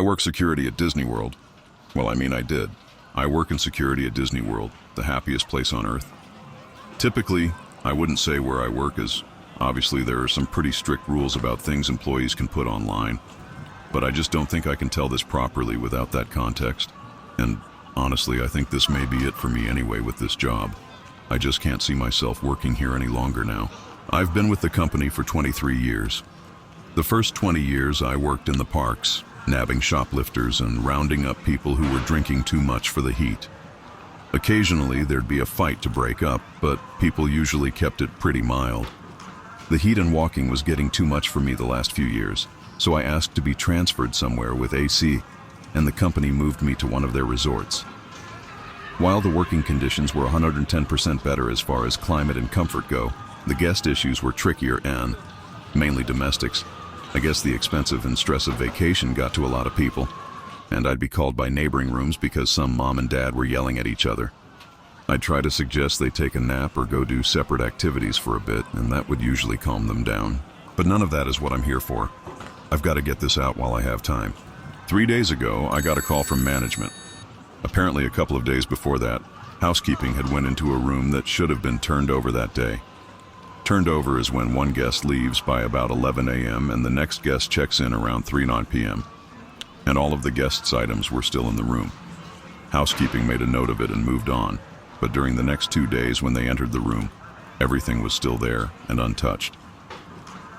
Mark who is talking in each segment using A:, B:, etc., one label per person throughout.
A: I work security at Disney World. Well, I did. I work in security at Disney World, the happiest place on earth. Typically, I wouldn't say where I work, as obviously there are some pretty strict rules about things employees can put online, but I just don't think I can tell this properly without that context. And honestly, I think this may be it for me anyway with this job. I just can't see myself working here any longer now. I've been with the company for 23 years. The first 20 years I worked in the parks, nabbing shoplifters and rounding up people who were drinking too much for the heat. Occasionally there'd be a fight to break up, but people usually kept it pretty mild. The heat and walking was getting too much for me the last few years, so I asked to be transferred somewhere with AC, and the company moved me to one of their resorts. While the working conditions were 110% better as far as climate and comfort go, the guest issues were trickier and, mainly domestics. I guess the expensive and stress of vacation got to a lot of people, and I'd be called by neighboring rooms because some mom and dad were yelling at each other. I'd try to suggest they take a nap or go do separate activities for a bit, and that would usually calm them down. But none of that is what I'm here for. I've got to get this out while I have time. 3 days ago, I got a call from management. Apparently a couple of days before that, housekeeping had went into a room that should have been turned over that day. Turned over is when one guest leaves by about 11 a.m. and the next guest checks in around 3:00 p.m. And all of the guests' items were still in the room. Housekeeping made a note of it and moved on, but during the next 2 days when they entered the room, everything was still there and untouched.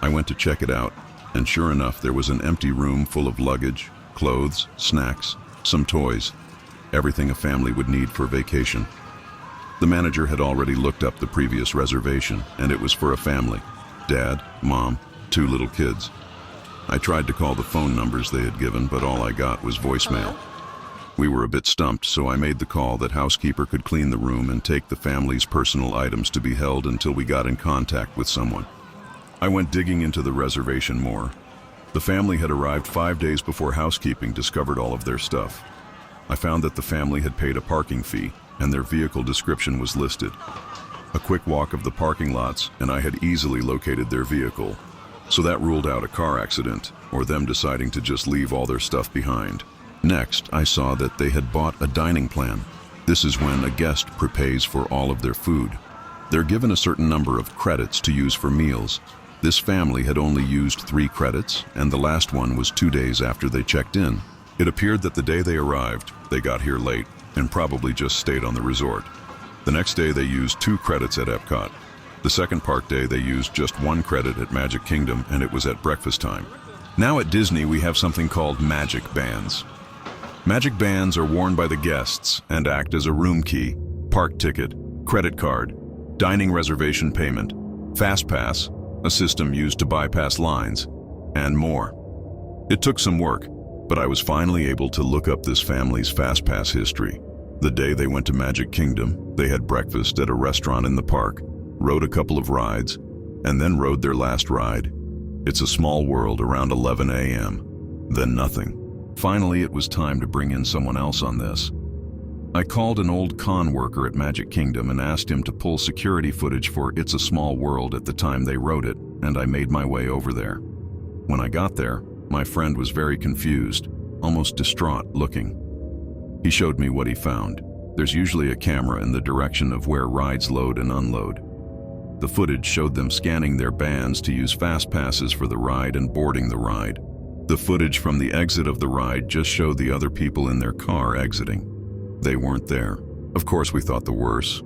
A: I went to check it out, and sure enough, there was an empty room full of luggage, clothes, snacks, some toys, everything a family would need for vacation. The manager had already looked up the previous reservation, and it was for a family: dad, mom, 2 little kids. I tried to call the phone numbers they had given, but all I got was voicemail. We were a bit stumped, so I made the call that housekeeper could clean the room and take the family's personal items to be held until we got in contact with someone. I went digging into the reservation more. The family had arrived 5 days before housekeeping discovered all of their stuff. I found that the family had paid a parking fee, and their vehicle description was listed. A quick walk of the parking lots, and I had easily located their vehicle. So that ruled out a car accident, or them deciding to just leave all their stuff behind. Next, I saw that they had bought a dining plan. This is when a guest prepays for all of their food. They're given a certain number of credits to use for meals. This family had only used 3 credits, and the last one was 2 days after they checked in. It appeared that the day they arrived, they got here late, and probably just stayed on the resort. The next day they used 2 credits at Epcot. The second park day they used just 1 credit at Magic Kingdom, and it was at breakfast time. Now at Disney we have something called Magic Bands. Magic Bands are worn by the guests and act as a room key, park ticket, credit card, dining reservation payment, Fast Pass, a system used to bypass lines, and more. It took some work, but I was finally able to look up this family's Fast Pass history. The day they went to Magic Kingdom, they had breakfast at a restaurant in the park, rode a couple of rides, and then rode their last ride. It's a Small World around 11 a.m. Then nothing. Finally, it was time to bring in someone else on this. I called an old con worker at Magic Kingdom and asked him to pull security footage for It's a Small World at the time they wrote it, and I made my way over there. When I got there, my friend was very confused, almost distraught looking. He showed me what he found. There's usually a camera in the direction of where rides load and unload. The footage showed them scanning their bands to use fast passes for the ride and boarding the ride. The footage from the exit of the ride just showed the other people in their car exiting. They weren't there. Of course, we thought the worst.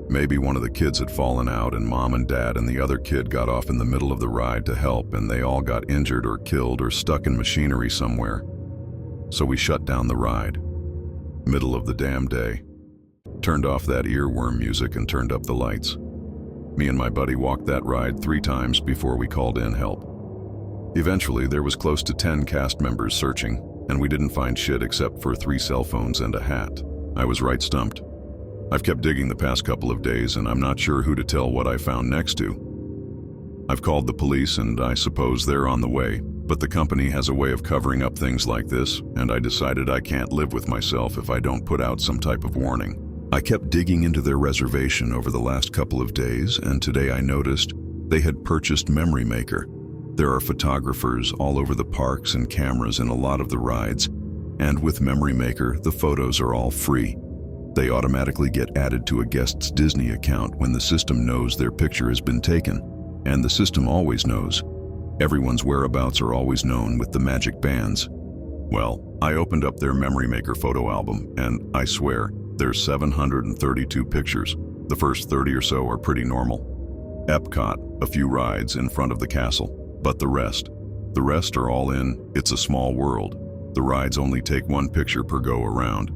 A: Maybe one of the kids had fallen out and mom and dad and the other kid got off in the middle of the ride to help, and they all got injured or killed or stuck in machinery somewhere. So we shut down the ride. Middle of the damn day. Turned off that earworm music and turned up the lights. Me and my buddy walked that ride 3 times before we called in help. Eventually, there was close to 10 cast members searching, and we didn't find shit except for 3 cell phones and a hat. I was right stumped. I've kept digging the past couple of days, and I'm not sure who to tell what I found next to. I've called the police, and I suppose they're on the way, but the company has a way of covering up things like this, and I decided I can't live with myself if I don't put out some type of warning. I kept digging into their reservation over the last couple of days, and today I noticed they had purchased Memory Maker. There are photographers all over the parks and cameras in a lot of the rides, and with Memory Maker, the photos are all free. They automatically get added to a guest's Disney account when the system knows their picture has been taken, and the system always knows. Everyone's whereabouts are always known with the magic bands. Well, I opened up their Memory Maker photo album, and I swear, there's 732 pictures. The first 30 or so are pretty normal. Epcot, a few rides in front of the castle, but the rest are all in It's a Small World. The rides only take one picture per go around,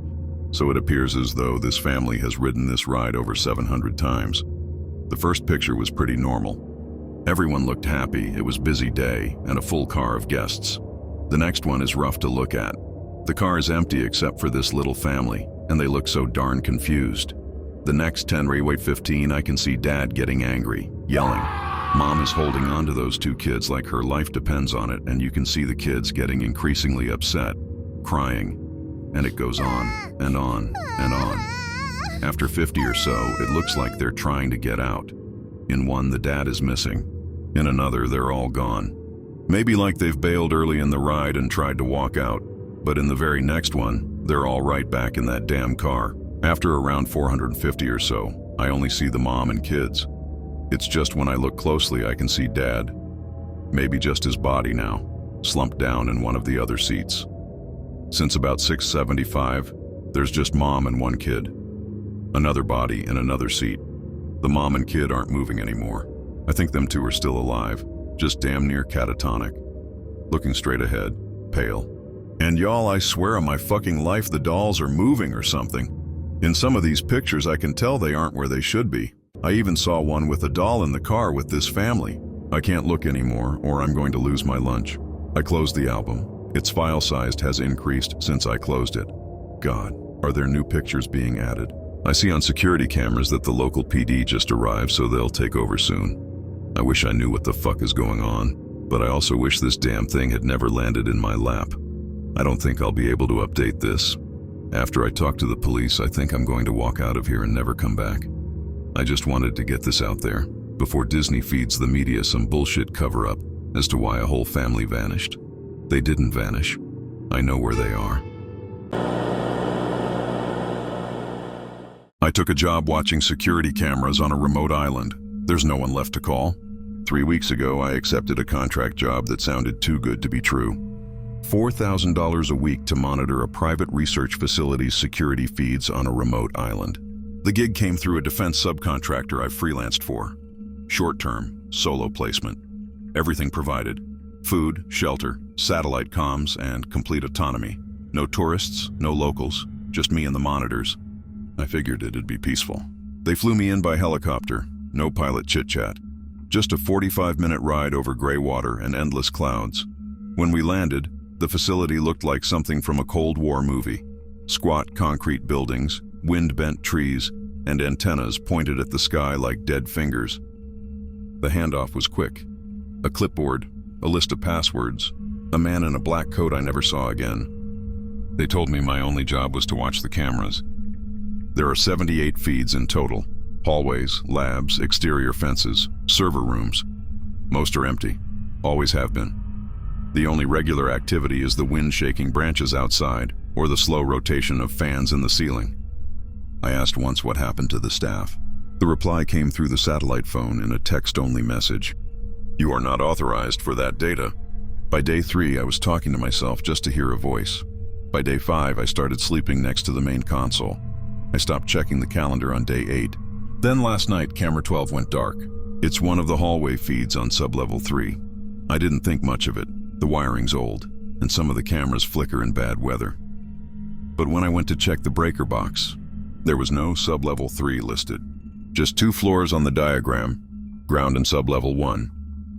A: so it appears as though this family has ridden this ride over 700 times. The first picture was pretty normal. Everyone looked happy, it was a busy day, and a full car of guests. The next one is rough to look at. The car is empty except for this little family, and they look so darn confused. The next 15, I can see Dad getting angry, yelling. Mom is holding on to those two kids like her life depends on it, and you can see the kids getting increasingly upset, crying, and it goes on and on and on. After 50 or so, it looks like they're trying to get out. In one, the dad is missing. In another, they're all gone. Maybe like they've bailed early in the ride and tried to walk out, but in the very next one, they're all right back in that damn car. After around 450 or so, I only see the mom and kids. It's just when I look closely I can see Dad. Maybe just his body now, slumped down in one of the other seats. Since about 675, there's just Mom and one kid. Another body in another seat. The mom and kid aren't moving anymore. I think them two are still alive, just damn near catatonic. Looking straight ahead, pale. And y'all, I swear on my fucking life the dolls are moving or something. In some of these pictures I can tell they aren't where they should be. I even saw one with a doll in the car with this family. I can't look anymore or I'm going to lose my lunch. I closed the album. Its file size has increased since I closed it. God, are there new pictures being added? I see on security cameras that the local PD just arrived, so they'll take over soon. I wish I knew what the fuck is going on, but I also wish this damn thing had never landed in my lap. I don't think I'll be able to update this. After I talk to the police, I think I'm going to walk out of here and never come back. I just wanted to get this out there before Disney feeds the media some bullshit cover-up as to why a whole family vanished. They didn't vanish. I know where they are. I took a job watching security cameras on a remote island. There's no one left to call. 3 weeks ago, I accepted a contract job that sounded too good to be true. $4,000 a week to monitor a private research facility's security feeds on a remote island. The gig came through a defense subcontractor I've freelanced for. Short-term, solo placement. Everything provided. Food, shelter, satellite comms, and complete autonomy. No tourists, no locals, just me and the monitors. I figured it'd be peaceful. They flew me in by helicopter, no pilot chit-chat. Just a 45-minute ride over gray water and endless clouds. When we landed, the facility looked like something from a Cold War movie. Squat concrete buildings, wind-bent trees, and antennas pointed at the sky like dead fingers. The handoff was quick. A clipboard, a list of passwords, a man in a black coat I never saw again. They told me my only job was to watch the cameras. There are 78 feeds in total. Hallways, labs, exterior fences, server rooms. Most are empty. Always have been. The only regular activity is the wind shaking branches outside or the slow rotation of fans in the ceiling. I asked once what happened to the staff. The reply came through the satellite phone in a text-only message. You are not authorized for that data. By day 3, I was talking to myself just to hear a voice. By day 5, I started sleeping next to the main console. I stopped checking the calendar on day 8. Then last night, camera 12 went dark. It's one of the hallway feeds on sublevel 3. I didn't think much of it. The wiring's old, and some of the cameras flicker in bad weather. But when I went to check the breaker box, there was no sublevel 3 listed. Just 2 floors on the diagram, ground and sublevel 1.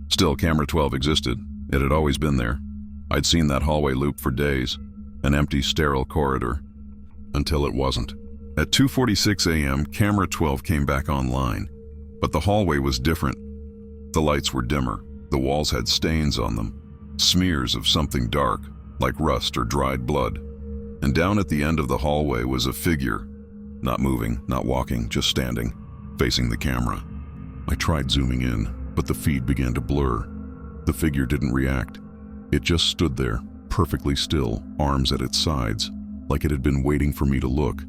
A: Still, camera 12 existed. It had always been there. I'd seen that hallway loop for days, an empty, sterile corridor, until it wasn't. At 2:46 a.m., camera 12 came back online, but the hallway was different. The lights were dimmer, the walls had stains on them, smears of something dark, like rust or dried blood. And down at the end of the hallway was a figure, not moving, not walking, just standing, facing the camera. I tried zooming in, but the feed began to blur. The figure didn't react. It just stood there, perfectly still, arms at its sides, like it had been waiting for me to look.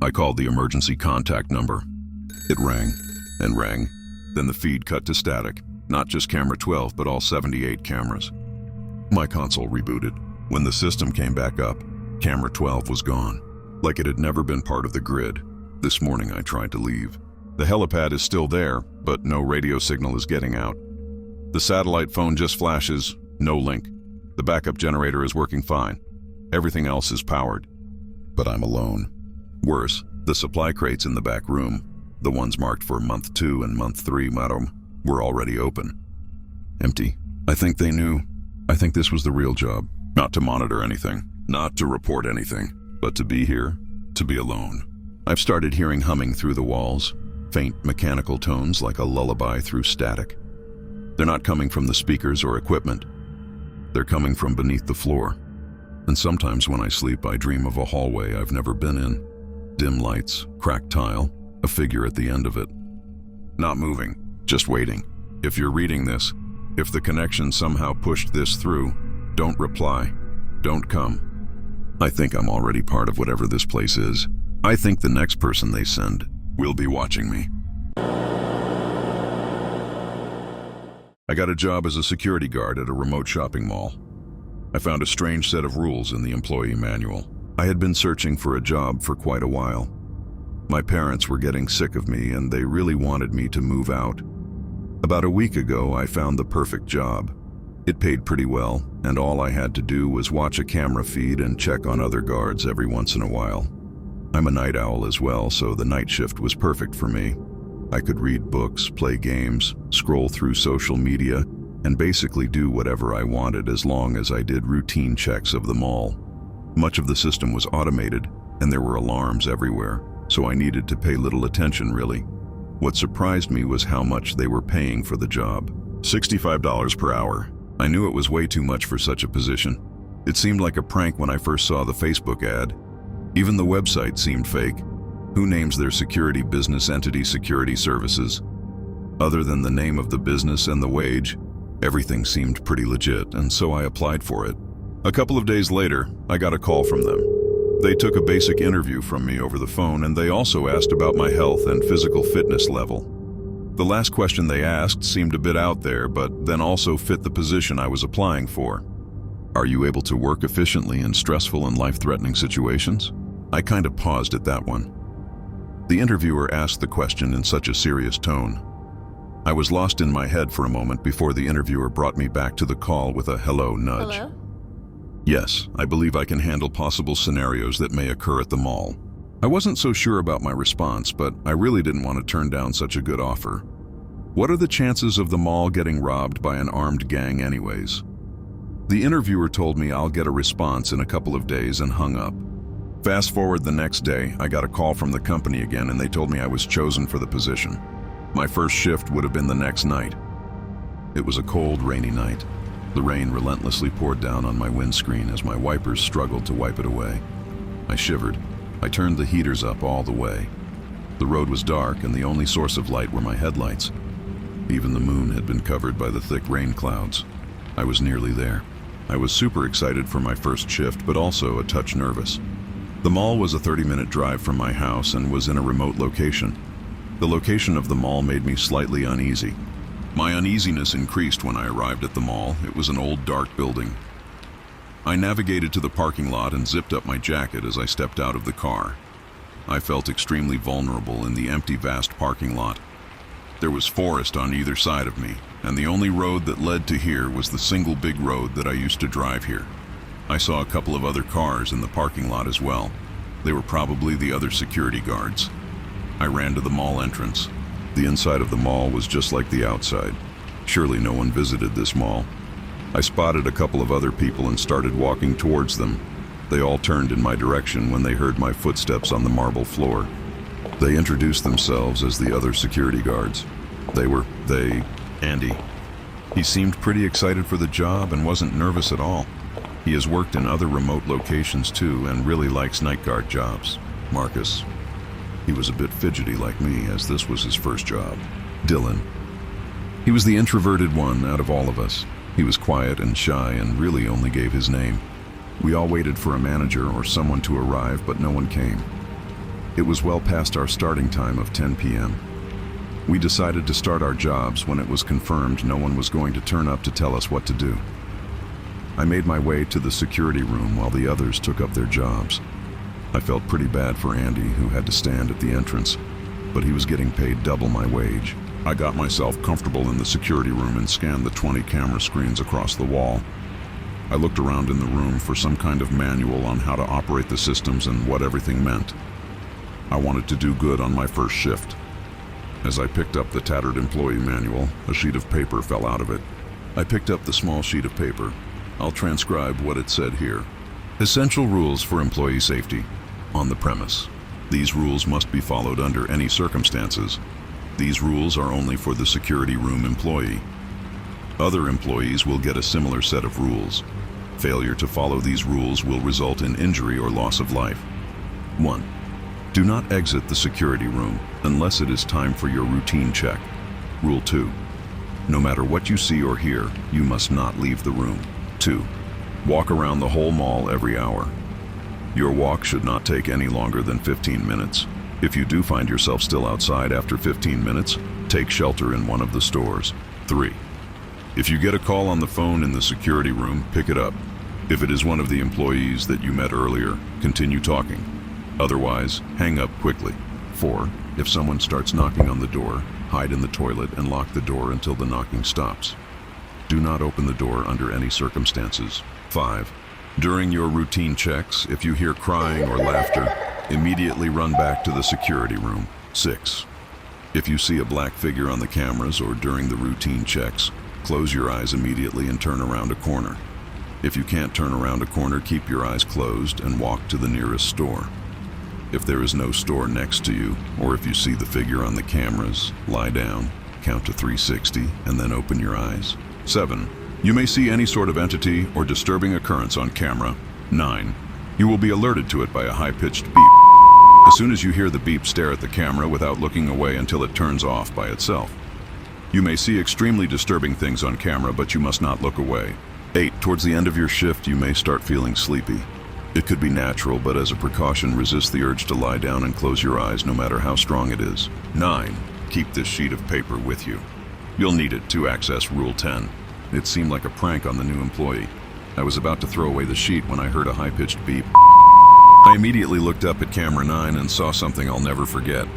A: I called the emergency contact number. It rang and rang. Then the feed cut to static, not just camera 12, but all 78 cameras. My console rebooted. When the system came back up, camera 12 was gone, like it had never been part of the grid. This morning I tried to leave. The helipad is still there, but no radio signal is getting out. The satellite phone just flashes, no link. The backup generator is working fine. Everything else is powered. But I'm alone. Worse, the supply crates in the back room, the ones marked for month 2 and month 3, madam, were already open. Empty. I think they knew. I think this was the real job. Not to monitor anything, not to report anything, but to be here, to be alone. I've started hearing humming through the walls, faint mechanical tones like a lullaby through static. They're not coming from the speakers or equipment. They're coming from beneath the floor. And sometimes when I sleep, I dream of a hallway I've never been in. Dim lights, cracked tile, a figure at the end of it. Not moving, just waiting. If you're reading this, if the connection somehow pushed this through, don't reply. Don't come. I think I'm already part of whatever this place is. I think the next person they send will be watching me. I got a job as a security guard at a remote shopping mall. I found a strange set of rules in the employee manual. I had been searching for a job for quite a while. My parents were getting sick of me and they really wanted me to move out. About a week ago, I found the perfect job. It paid pretty well, and all I had to do was watch a camera feed and check on other guards every once in a while. I'm a night owl as well, so the night shift was perfect for me. I could read books, play games, scroll through social media, and basically do whatever I wanted as long as I did routine checks of the mall. Much of the system was automated, and there were alarms everywhere, so I needed to pay little attention really. What surprised me was how much they were paying for the job. $65 per hour. I knew it was way too much for such a position. It seemed like a prank when I first saw the Facebook ad. Even the website seemed fake. Who names their security business entity security services? Other than the name of the business and the wage, everything seemed pretty legit, and so I applied for it. A couple of days later, I got a call from them. They took a basic interview from me over the phone, and they also asked about my health and physical fitness level. The last question they asked seemed a bit out there, but then also fit the position I was applying for. Are you able to work efficiently in stressful and life-threatening situations? I kind of paused at that one. The interviewer asked the question in such a serious tone. I was lost in my head for a moment before the interviewer brought me back to the call with a hello nudge.
B: Hello?
A: Yes, I believe I can handle possible scenarios that may occur at the mall. I wasn't so sure about my response, but I really didn't want to turn down such a good offer. What are the chances of the mall getting robbed by an armed gang anyways? The interviewer told me I'll get a response in a couple of days and hung up. Fast forward the next day, I got a call from the company again and they told me I was chosen for the position. My first shift would have been the next night. It was a cold, rainy night. The rain relentlessly poured down on my windscreen as my wipers struggled to wipe it away. I shivered. I turned the heaters up all the way. The road was dark and the only source of light were my headlights. Even the moon had been covered by the thick rain clouds. I was nearly there. I was super excited for my first shift, but also a touch nervous. The mall was a 30-minute drive from my house and was in a remote location. The location of the mall made me slightly uneasy. My uneasiness increased when I arrived at the mall. It was an old, dark building. I navigated to the parking lot and zipped up my jacket as I stepped out of the car. I felt extremely vulnerable in the empty, vast parking lot. There was forest on either side of me, and the only road that led to here was the single big road that I used to drive here. I saw a couple of other cars in the parking lot as well. They were probably the other security guards. I ran to the mall entrance. The inside of the mall was just like the outside. Surely no one visited this mall. I spotted a couple of other people and started walking towards them. They all turned in my direction when they heard my footsteps on the marble floor. They introduced themselves as the other security guards. Andy. He seemed pretty excited for the job and wasn't nervous at all. He has worked in other remote locations too and really likes night guard jobs. Marcus. He was a bit fidgety like me as this was his first job. Dylan. He was the introverted one out of all of us. He was quiet and shy and really only gave his name. We all waited for a manager or someone to arrive, but no one came. It was well past our starting time of 10 p.m. We decided to start our jobs when it was confirmed no one was going to turn up to tell us what to do. I made my way to the security room while the others took up their jobs. I felt pretty bad for Andy, who had to stand at the entrance, but he was getting paid double my wage. I got myself comfortable in the security room and scanned the 20 camera screens across the wall. I looked around in the room for some kind of manual on how to operate the systems and what everything meant. I wanted to do good on my first shift. As I picked up the tattered employee manual, a sheet of paper fell out of it. I picked up the small sheet of paper. I'll transcribe what it said here. Essential rules for employee safety on the premise. These rules must be followed under any circumstances. These rules are only for the security room employee. Other employees will get a similar set of rules. Failure to follow these rules will result in injury or loss of life. 1. Do not exit the security room unless it is time for your routine check. Rule 2. No matter what you see or hear, you must not leave the room. 2. Walk around the whole mall every hour. Your walk should not take any longer than 15 minutes. If you do find yourself still outside after 15 minutes, take shelter in one of the stores. 3. If you get a call on the phone in the security room, pick it up. If it is one of the employees that you met earlier, continue talking. Otherwise, hang up quickly. 4. If someone starts knocking on the door, hide in the toilet and lock the door until the knocking stops. Do not open the door under any circumstances. 5. During your routine checks, if you hear crying or laughter, immediately run back to the security room. 6. If you see a black figure on the cameras or during the routine checks, close your eyes immediately and turn around a corner. If you can't turn around a corner, keep your eyes closed and walk to the nearest store. If there is no store next to you, or if you see the figure on the cameras, lie down, count to 360, and then open your eyes. 7. You may see any sort of entity or disturbing occurrence on camera. 9. You will be alerted to it by a high-pitched beep. As soon as you hear the beep, stare at the camera without looking away until it turns off by itself. You may see extremely disturbing things on camera, but you must not look away. 8. Towards the end of your shift, you may start feeling sleepy. It could be natural, but as a precaution, resist the urge to lie down and close your eyes no matter how strong it is. 9. Keep this sheet of paper with you. You'll need it to access Rule 10. It seemed like a prank on the new employee. I was about to throw away the sheet when I heard a high-pitched beep. I immediately looked up at camera 9 and saw something I'll never forget.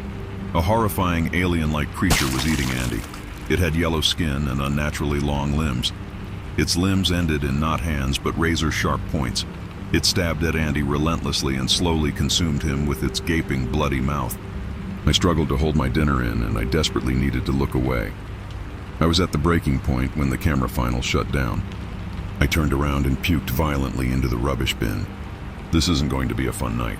A: A horrifying alien-like creature was eating Andy. It had yellow skin and unnaturally long limbs. Its limbs ended in not hands but razor-sharp points. It stabbed at Andy relentlessly and slowly consumed him with its gaping, bloody mouth. I struggled to hold my dinner in, and I desperately needed to look away. I was at the breaking point when the camera finally shut down. I turned around and puked violently into the rubbish bin. This isn't going to be a fun night.